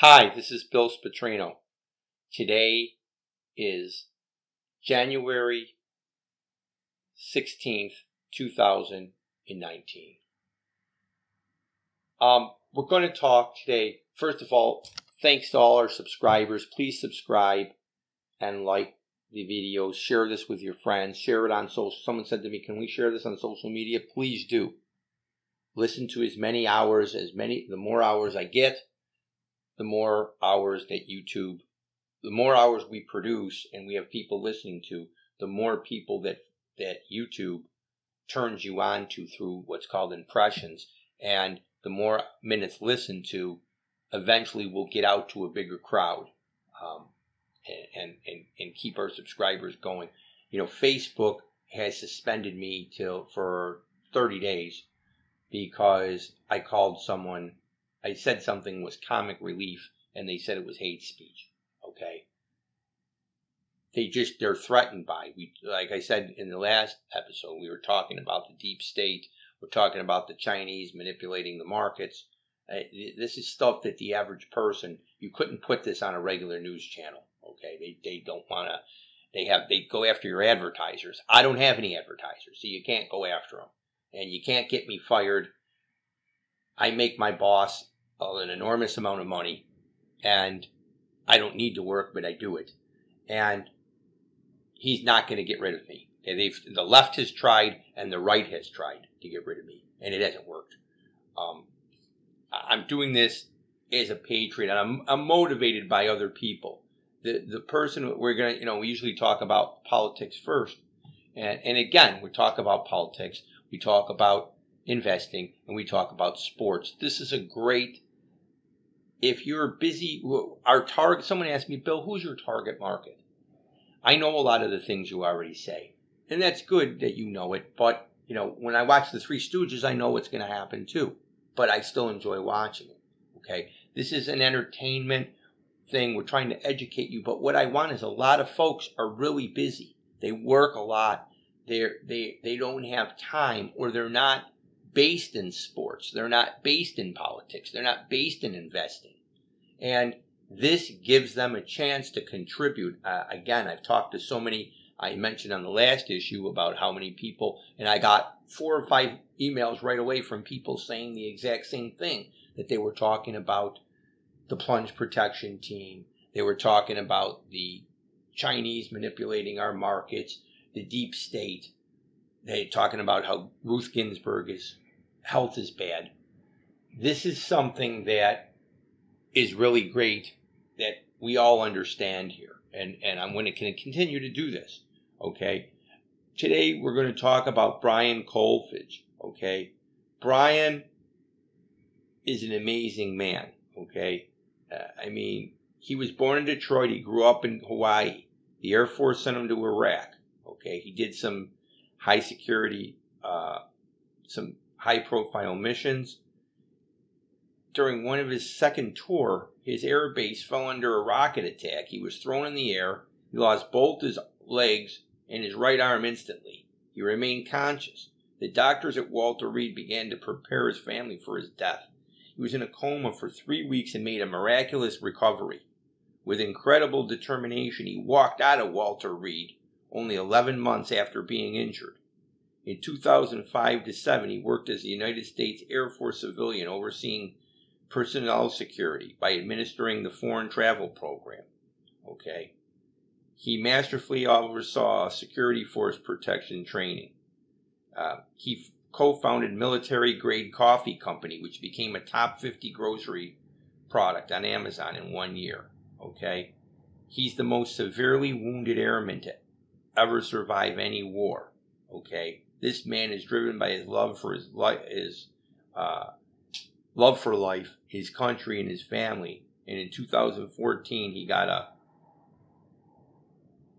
Hi, this is Bill Spatrino. Today is January 16th, 2019. We're going to talk today, first of all, thanks to all our subscribers. Please subscribe and like the videos. Share this with your friends. Share it on social. Someone said to me, can we share this on social media? Please do. Listen to as many hours, the more hours I get, the more hours that YouTube, the more hours we produce and we have people listening to, the more people that YouTube turns you on to through what's called impressions. And the more minutes listened to, eventually we'll get out to a bigger crowd and keep our subscribers going. You know, Facebook has suspended me for 30 days because I called someone. I said something was comic relief, and they said it was hate speech. Okay, they're threatened by. Like I said in the last episode, we were talking about the deep state. We're talking about the Chinese manipulating the markets. This is stuff that the average person, you couldn't put this on a regular news channel. Okay, they don't want to. They go after your advertisers. I don't have any advertisers, so you can't go after them, and you can't get me fired. I make my boss an enormous amount of money, and I don't need to work, but I do it. And he's not going to get rid of me. Okay, the left has tried, and the right has tried to get rid of me, and it hasn't worked. I'm doing this as a patriot, and I'm motivated by other people. The person we're going to, we usually talk about politics first, and again, we talk about politics, we talk about investing, and we talk about sports. This is a great, if you're busy, someone asked me, Bill, who's your target market? I know a lot of the things you already say, and that's good that you know it, but, when I watch the Three Stooges, I know what's going to happen too, but I still enjoy watching it, okay? This is an entertainment thing. We're trying to educate you, but what I want is a lot of folks are really busy. They work a lot. They don't have time, or they're not based in sports. They're not based in politics. They're not based in investing. And this gives them a chance to contribute. Again, I've talked to so many. I mentioned on the last issue about how many people, and I got 4 or 5 emails right away from people saying the exact same thing, that they were talking about the plunge protection team. They were talking about the Chinese manipulating our markets, the deep state. They're talking about how Ruth Ginsburg's health is bad. This is something that is really great that we all understand here. And I'm going to continue to do this. Okay. Today we're going to talk about Brian Kolfage. Okay. Brian is an amazing man. Okay. He was born in Detroit. He grew up in Hawaii. The Air Force sent him to Iraq. Okay. He did some high security, some high profile missions. During one of his second tour, his air base fell under a rocket attack. He was thrown in the air. He lost both his legs and his right arm instantly. He remained conscious. The doctors at Walter Reed began to prepare his family for his death. He was in a coma for 3 weeks and made a miraculous recovery. With incredible determination, he walked out of Walter Reed only 11 months after being injured. In 2005 to 7, he worked as a United States Air Force civilian overseeing personnel security by administering the Foreign Travel Program. Okay. He masterfully oversaw security force protection training. He co-founded military-grade coffee company, which became a top 50 grocery product on Amazon in 1 year. Okay. He's the most severely wounded airman to ever survive any war. Okay, this man is driven by his love for love for life, his country, and his family. And in 2014, he got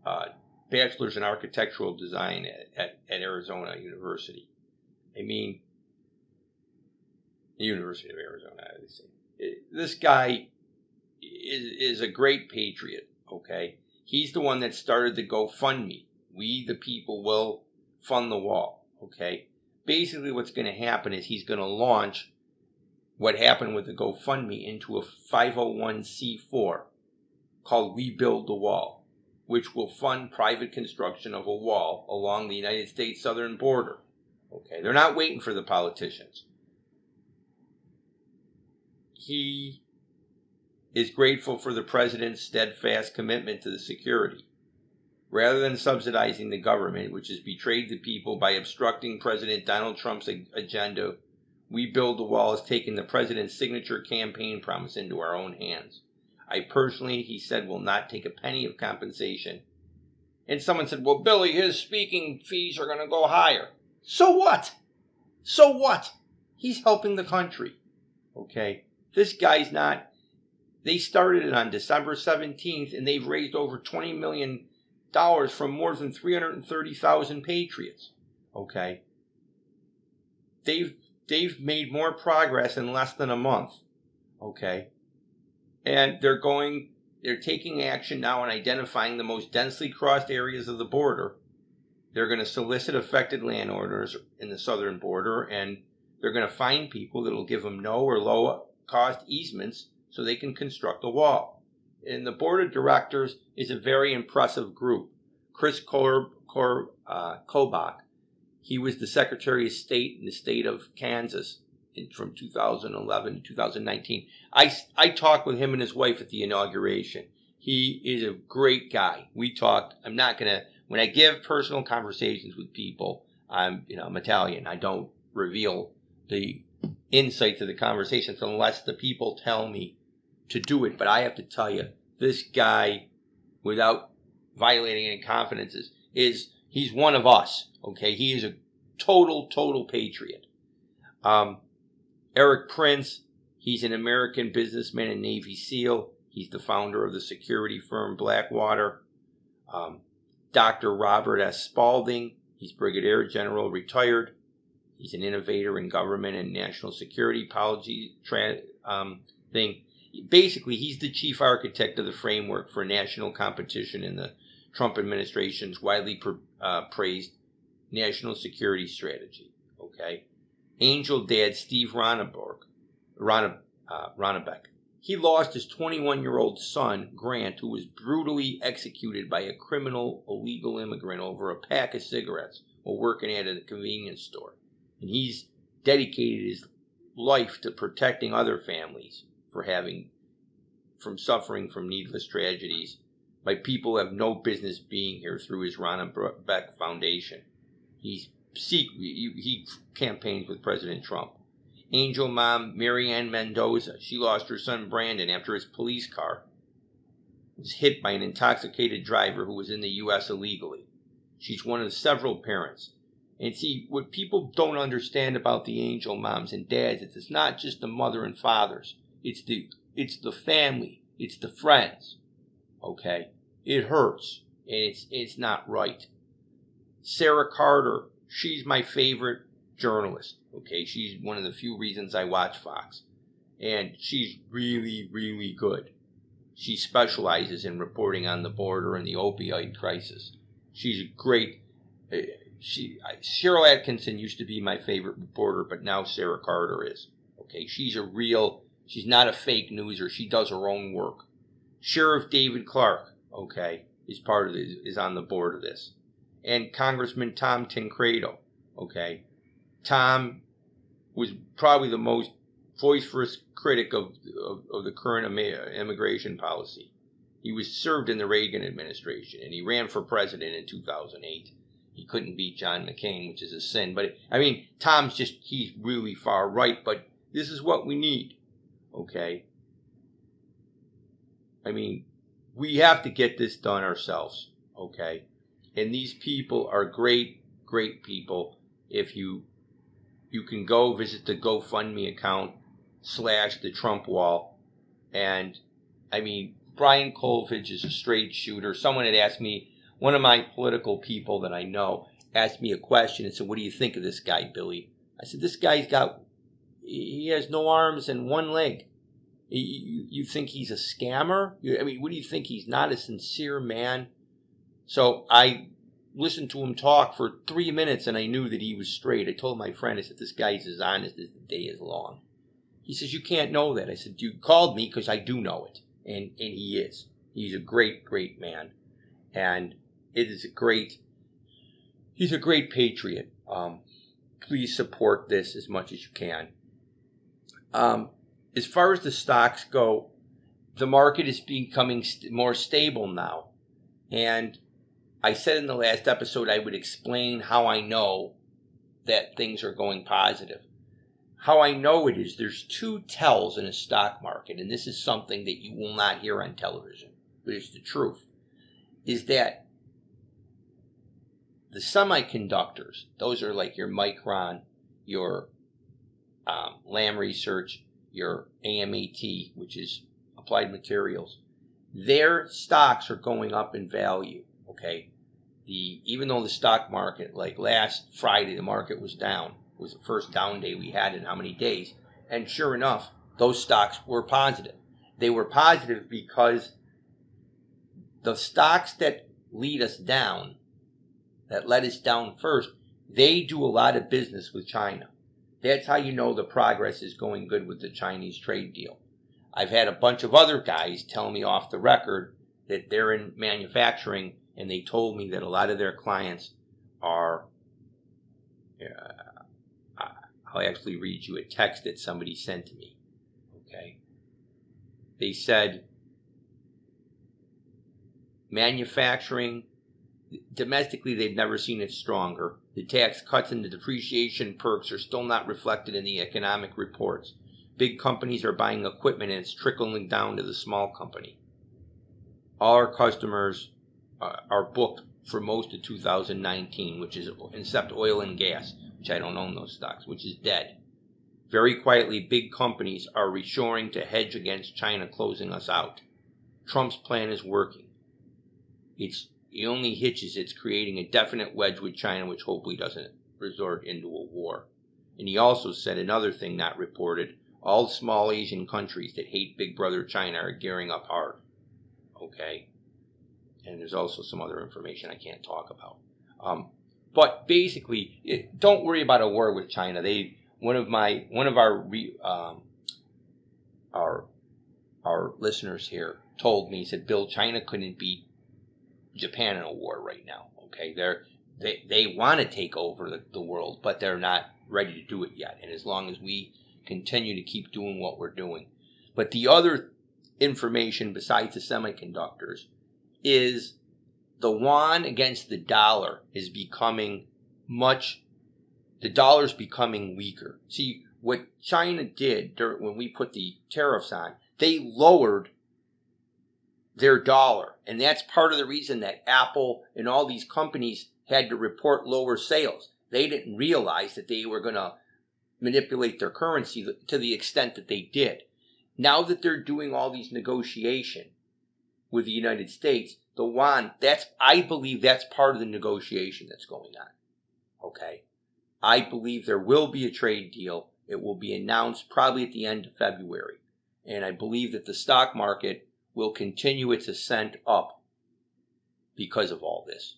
a bachelor's in architectural design at Arizona University. The University of Arizona, I would say. This guy is a great patriot. Okay, he's the one that started the GoFundMe. We, the people, will fund the wall. Okay. Basically, what's going to happen is he's going to launch what happened with the GoFundMe into a 501c4 called Rebuild the Wall, which will fund private construction of a wall along the United States southern border. Okay, they're not waiting for the politicians. He is grateful for the president's steadfast commitment to the security. Rather than subsidizing the government, which has betrayed the people by obstructing President Donald Trump's agenda, We Build the Wall has taken the president's signature campaign promise into our own hands. I personally, he said, will not take a penny of compensation. And someone said, well, Billy, his speaking fees are going to go higher. So what? So what? He's helping the country. Okay? This guy's not. They started it on December 17th, and they've raised over $20 million from more than 330,000 patriots. Okay? They've made more progress in less than a month. Okay? And they're taking action now on identifying the most densely crossed areas of the border. They're going to solicit affected landowners in the southern border, and they're going to find people that will give them no or low cost easements so they can construct a wall. And the board of directors is a very impressive group. Chris Kolfage, he was the Secretary of State in the state of Kansas from 2011 to 2019. I talked with him and his wife at the inauguration. He is a great guy. We talked. I'm not going to, when I give personal conversations with people, I'm Italian. I don't reveal the insights of the conversations unless the people tell me to do it. But I have to tell you, this guy, without violating any confidences, he's one of us. Okay, he is a total patriot. Eric Prince, he's an American businessman and Navy SEAL. He's the founder of the security firm Blackwater. Dr. Robert S. Spalding, he's Brigadier General, retired. He's an innovator in government and national security policy thing. Basically, he's the chief architect of the framework for national competition in the Trump administration's widely praised national security strategy. Okay, Angel Dad Steve Ronnebeck. He lost his 21-year-old son, Grant, who was brutally executed by a criminal illegal immigrant over a pack of cigarettes while working at a convenience store. And he's dedicated his life to protecting other families from suffering from needless tragedies by people who have no business being here through his Ronnebeck Foundation. He campaigns with President Trump. Angel mom Marianne Mendoza, she lost her son Brandon after his police car was hit by an intoxicated driver who was in the U.S. illegally. She's one of several parents. And see, what people don't understand about the angel moms and dads is it's not just the mother and fathers. It's the family. It's the friends. Okay? It hurts. And it's not right. Sarah Carter, she's my favorite journalist. Okay? She's one of the few reasons I watch Fox. And she's really good. She specializes in reporting on the border and the opioid crisis. She's a great... Cheryl Atkinson used to be my favorite reporter, but now Sarah Carter is. Okay, she's not a fake newser. She does her own work. Sheriff David Clark, okay, is on the board of this. And Congressman Tom Tancredo, okay. Tom was probably the most vociferous critic of the current immigration policy. He was served in the Reagan administration, and he ran for president in 2008. He couldn't beat John McCain, which is a sin. But, Tom's he's really far right, but this is what we need, okay? We have to get this done ourselves, okay? And these people are great people. If you can go visit the GoFundMe account / the Trump wall. And, Brian Kolfage is a straight shooter. Someone had asked me, one of my political people that I know asked me a question and said, what do you think of this guy, Billy? I said, this guy's he has no arms and one leg. You think he's a scammer? What do you think? He's not a sincere man? So I listened to him talk for 3 minutes and I knew that he was straight. I told my friend, I said, this guy's as honest as the day is long. He says, you can't know that. I said, you called me because I do know it. And he is. He's a great, great man. And he's a great patriot. Please support this as much as you can. As far as the stocks go, the market is becoming more stable now. And I said in the last episode I would explain how I know that things are going positive. How I know it is there's two tells in a stock market, and this is something that you will not hear on television, but it's the truth, is that the semiconductors, those are like your Micron, your Lam Research, your AMAT, which is Applied Materials, their stocks are going up in value, okay? Even though the stock market, like last Friday, the market was down. It was the first down day we had in how many days. And sure enough, those stocks were positive. They were positive because the stocks that lead us down, that let us down first, they do a lot of business with China. That's how you know the progress is going good with the Chinese trade deal. I've had a bunch of other guys tell me off the record that they're in manufacturing, and they told me that a lot of their clients are, I'll actually read you a text that somebody sent to me, okay? They said, manufacturing, domestically, they've never seen it stronger. The tax cuts and the depreciation perks are still not reflected in the economic reports. Big companies are buying equipment and it's trickling down to the small company. All our customers are booked for most of 2019, which is, except oil and gas, which I don't own those stocks, which is dead. Very quietly, big companies are reshoring to hedge against China closing us out. Trump's plan is working. The only hitch is it's creating a definite wedge with China, which hopefully doesn't resort into a war. And he also said another thing not reported, all small Asian countries that hate Big Brother China are gearing up hard. Okay? And there's also some other information I can't talk about. But basically, don't worry about a war with China. One of our listeners here told me, he said, Bill, China couldn't beat Japan in a war right now. Okay, they want to take over the world, but they're not ready to do it yet. And as long as we continue to keep doing what we're doing, but the other information besides the semiconductors is the yuan against the dollar is becoming the dollar's becoming weaker. See, what China did when we put the tariffs on, they lowered their dollar. And that's part of the reason that Apple and all these companies had to report lower sales. They didn't realize that they were going to manipulate their currency to the extent that they did. Now that they're doing all these negotiation with the United States, the yuan, I believe that's part of the negotiation that's going on. Okay? I believe there will be a trade deal. It will be announced probably at the end of February. And I believe that the stock market will continue its ascent up because of all this.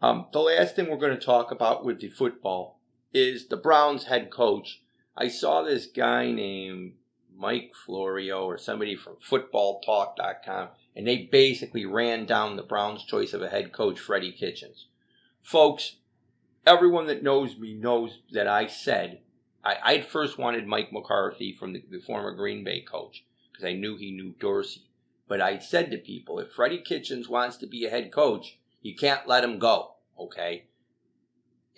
The last thing we're going to talk about with the football is the Browns head coach. I saw this guy named Mike Florio or somebody from footballtalk.com, and they basically ran down the Browns' choice of a head coach, Freddie Kitchens. Folks, everyone that knows me knows that I said I'd first wanted Mike McCarthy from the former Green Bay coach because I knew he knew Dorsey. But I said to people, if Freddie Kitchens wants to be a head coach, you can't let him go, okay?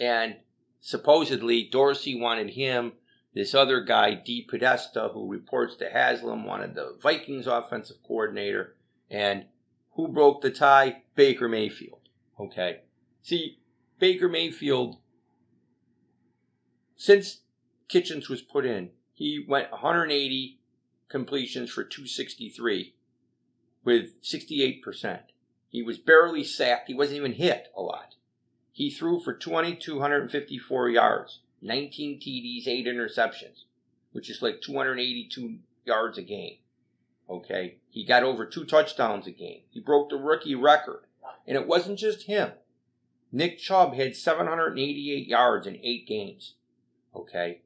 And supposedly Dorsey wanted him. This other guy, D. Podesta, who reports to Haslam, wanted the Vikings offensive coordinator. And who broke the tie? Baker Mayfield, okay? See, Baker Mayfield, since Kitchens was put in, he went 180 completions for 263 with 68%. He was barely sacked. He wasn't even hit a lot. He threw for 2,254 yards, 19 TDs, 8 interceptions, which is like 282 yards a game. Okay? He got over 2 touchdowns a game. He broke the rookie record. And it wasn't just him. Nick Chubb had 788 yards in 8 games. Okay?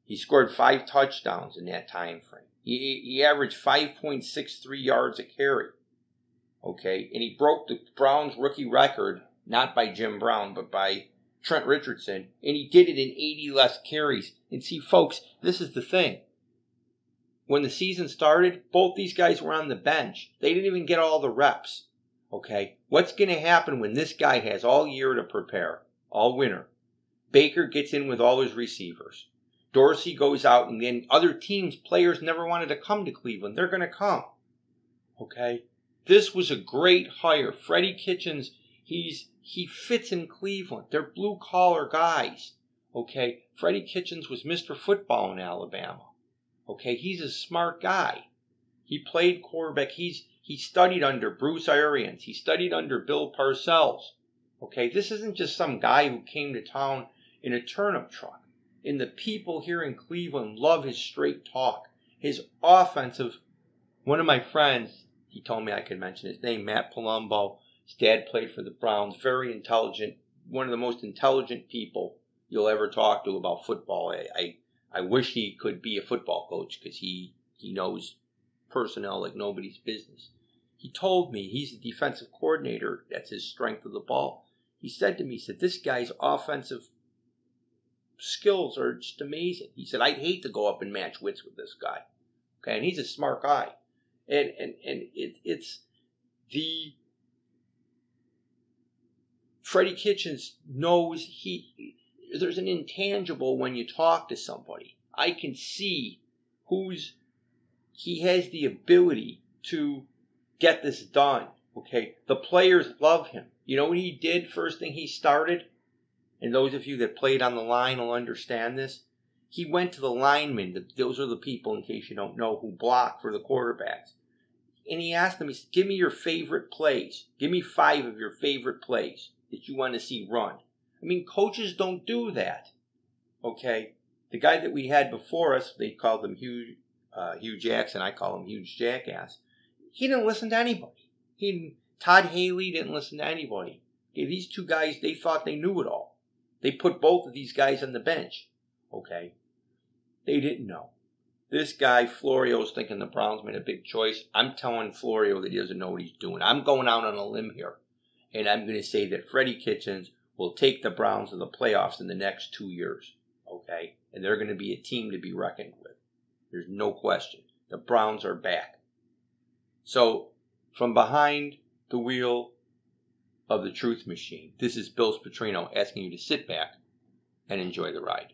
He scored 5 touchdowns in that time frame. He averaged 5.63 yards a carry. Okay, and he broke the Browns rookie record, not by Jim Brown, but by Trent Richardson, and he did it in 80 less carries. And see, folks, this is the thing. When the season started, both these guys were on the bench. They didn't even get all the reps. Okay, what's going to happen when this guy has all year to prepare, all winter? Baker gets in with all his receivers. Dorsey goes out, and then other teams, players never wanted to come to Cleveland. They're going to come. Okay, this was a great hire. Freddie Kitchens, he fits in Cleveland. They're blue-collar guys. Okay, Freddie Kitchens was Mr. Football in Alabama. Okay, he's a smart guy. He played quarterback. He studied under Bruce Arians. He studied under Bill Parcells. Okay, this isn't just some guy who came to town in a turnip truck. And the people here in Cleveland love his straight talk. His offensive, one of my friends, he told me I could mention his name, Matt Palumbo. His dad played for the Browns. Very intelligent. One of the most intelligent people you'll ever talk to about football. I wish he could be a football coach because he knows personnel like nobody's business. He told me he's the defensive coordinator. That's his strength of the ball. He said to me, he said, this guy's offensive skills are just amazing. He said, I'd hate to go up and match wits with this guy. Okay, and he's a smart guy. And it's the Freddie Kitchens knows there's an intangible when you talk to somebody. I can see he has the ability to get this done. Okay, the players love him. You know what he did first thing he started? And those of you that played on the line will understand this. He went to the linemen. Those are the people, in case you don't know, who block for the quarterbacks. And he asked them, he said, give me your favorite plays. Give me 5 of your favorite plays that you want to see run. I mean, coaches don't do that. Okay? The guy that we had before us, they called him Hugh Jackson. I call him Huge Jackass. He didn't listen to anybody. Todd Haley didn't listen to anybody. Okay, these two guys, they thought they knew it all. They put both of these guys on the bench. Okay? They didn't know. This guy, Florio's thinking the Browns made a big choice. I'm telling Florio that he doesn't know what he's doing. I'm going out on a limb here. And I'm going to say that Freddie Kitchens will take the Browns to the playoffs in the next 2 years. Okay? And they're going to be a team to be reckoned with. There's no question. The Browns are back. So, from behind the wheel of the Truth Machine, this is Bill Spatrino asking you to sit back and enjoy the ride.